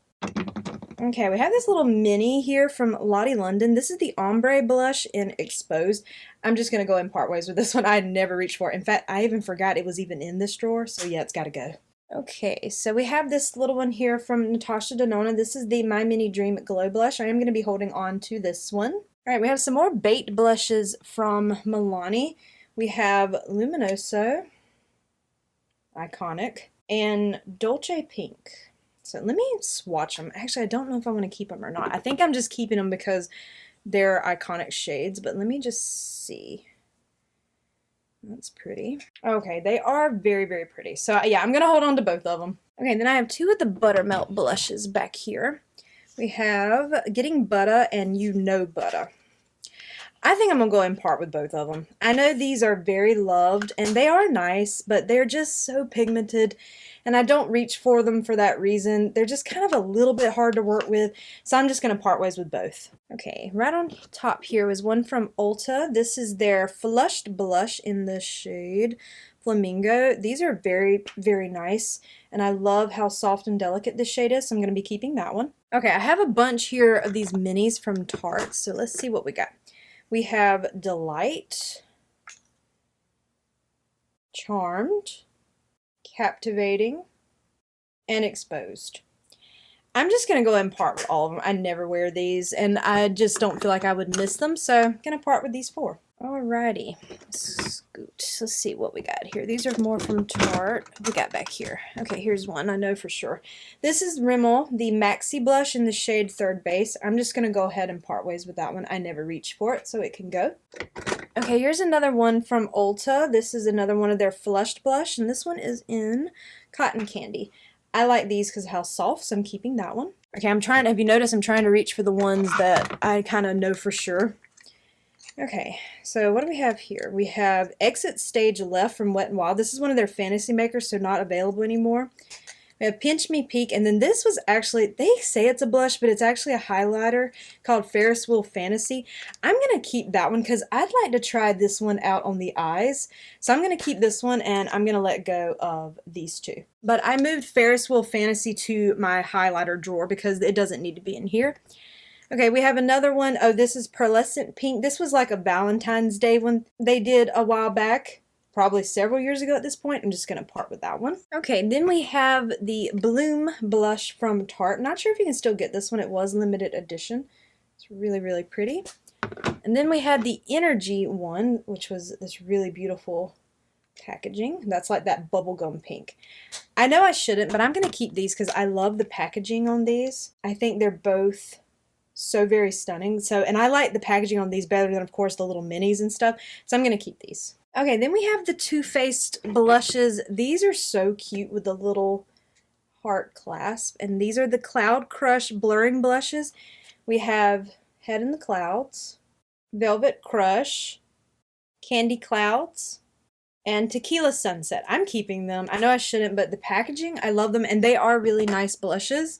Okay, we have this little mini here from Lottie London. This is the Ombre Blush in Exposed. I'm just going to go and part ways with this one. I never reached for it. In fact, I even forgot it was even in this drawer, so yeah, it's got to go. Okay, so we have this little one here from Natasha Denona. This is the My Mini Dream Glow Blush. I am going to be holding on to this one. All right, we have some more bait blushes from Milani. We have Luminoso, Iconic, and Dolce Pink. So let me swatch them. Actually, I don't know if I want to keep them or not. I think I'm just keeping them because they're iconic shades, but let me just see. That's pretty. Okay, they are very, very pretty. So yeah, I'm going to hold on to both of them. Okay, then I have 2 of the Buttermelt blushes back here. We have Getting Butter and You Know Butter. I think I'm going to go and part with both of them. I know these are very loved, and they are nice, but they're just so pigmented, and I don't reach for them for that reason. They're just kind of a little bit hard to work with, so I'm just going to part ways with both. Okay, right on top here was one from Ulta. This is their Flushed Blush in the shade Flamingo. These are very, very nice, and I love how soft and delicate this shade is, so I'm going to be keeping that one. Okay, I have a bunch here of these minis from Tarte, so let's see what we got. We have Delight, Charmed, Captivating, and Exposed. I'm just going to go ahead and part with all of them. I never wear these, and I just don't feel like I would miss them, so I'm going to part with these 4. Alrighty, scoot. Let's see what we got here. These are more from Tarte. What we got back here? Okay, here's one I know for sure. This is Rimmel, the Maxi Blush in the shade Third Base. I'm just going to go ahead and part ways with that one. I never reach for it, so it can go. Okay, here's another one from Ulta. This is another one of their Flushed Blush, and this one is in Cotton Candy. I like these because of how soft, so I'm keeping that one. Okay, have you noticed I'm trying to reach for the ones that I kind of know for sure. Okay, so what do we have here? We have Exit Stage Left from Wet n Wild. This is one of their fantasy makers, so not available anymore. We have Pinch Me Peak, and then this was actually, they say it's a blush, but it's actually a highlighter called Ferris Wheel Fantasy. I'm going to keep that one because I'd like to try this one out on the eyes. So I'm going to keep this one, and I'm going to let go of these 2. But I moved Ferris Wheel Fantasy to my highlighter drawer because it doesn't need to be in here. Okay, we have another one. Oh, this is Pearlescent Pink. This was like a Valentine's Day one they did a while back, probably several years ago at this point. I'm just going to part with that one. Okay, then we have the Bloom Blush from Tarte. Not sure if you can still get this one. It was limited edition. It's really, really pretty. And then we had the Energy one, which was this really beautiful packaging. That's like that bubblegum pink. I know I shouldn't, but I'm going to keep these because I love the packaging on these. I think they're both so very stunning. And I like the packaging on these better than, of course, the little minis and stuff. So I'm going to keep these. Okay, then we have the Too Faced blushes. These are so cute with the little heart clasp, and these are the Cloud Crush blurring blushes. We have Head in the Clouds, Velvet Crush, Candy Clouds, and Tequila Sunset. I'm keeping them. I know I shouldn't, but the packaging, I love them, and they are really nice blushes.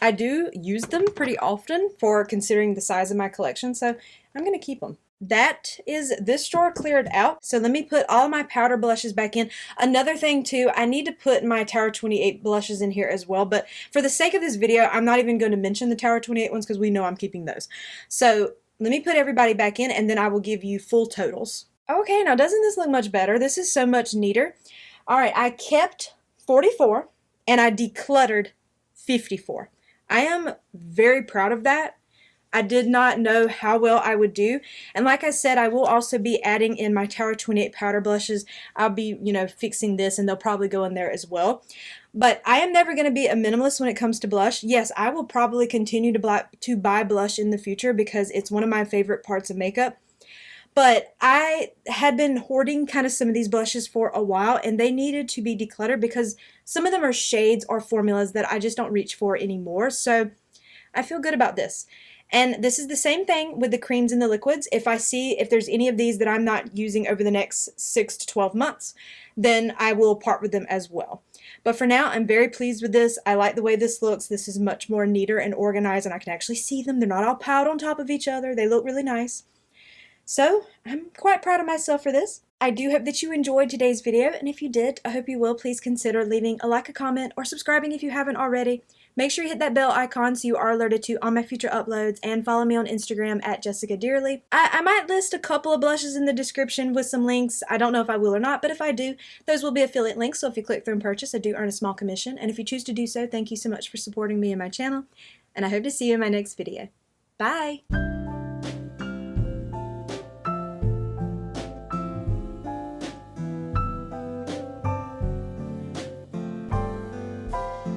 I do use them pretty often for considering the size of my collection, so I'm going to keep them. That is this drawer cleared out, so let me put all of my powder blushes back in. Another thing too, I need to put my Tower 28 blushes in here as well, but for the sake of this video, I'm not even going to mention the Tower 28 ones because we know I'm keeping those. So let me put everybody back in, and then I will give you full totals. Okay, now doesn't this look much better? This is so much neater. All right, I kept 44 and I decluttered 54. I am very proud of that. I did not know how well I would do. And like I said, I will also be adding in my Tower 28 powder blushes. I'll be, fixing this, and they'll probably go in there as well. But I am never going to be a minimalist when it comes to blush. Yes, I will probably continue to buy blush in the future because it's one of my favorite parts of makeup. But I had been hoarding kind of some of these blushes for a while, and they needed to be decluttered because some of them are shades or formulas that I just don't reach for anymore. So I feel good about this. And this is the same thing with the creams and the liquids. If I see if there's any of these that I'm not using over the next 6 to 12 months, then I will part with them as well. But for now, I'm very pleased with this. I like the way this looks. This is much more neater and organized, and I can actually see them. They're not all piled on top of each other. They look really nice. So I'm quite proud of myself for this. I do hope that you enjoyed today's video, and if you did, I hope you will please consider leaving a like, a comment, or subscribing if you haven't already. Make sure you hit that bell icon so you are alerted to all my future uploads, and follow me on Instagram at jessicadeerly. I might list a couple of blushes in the description with some links. I don't know if I will or not, but if I do, those will be affiliate links, so if you click through and purchase, I do earn a small commission, and if you choose to do so, thank you so much for supporting me and my channel, and I hope to see you in my next video. Bye!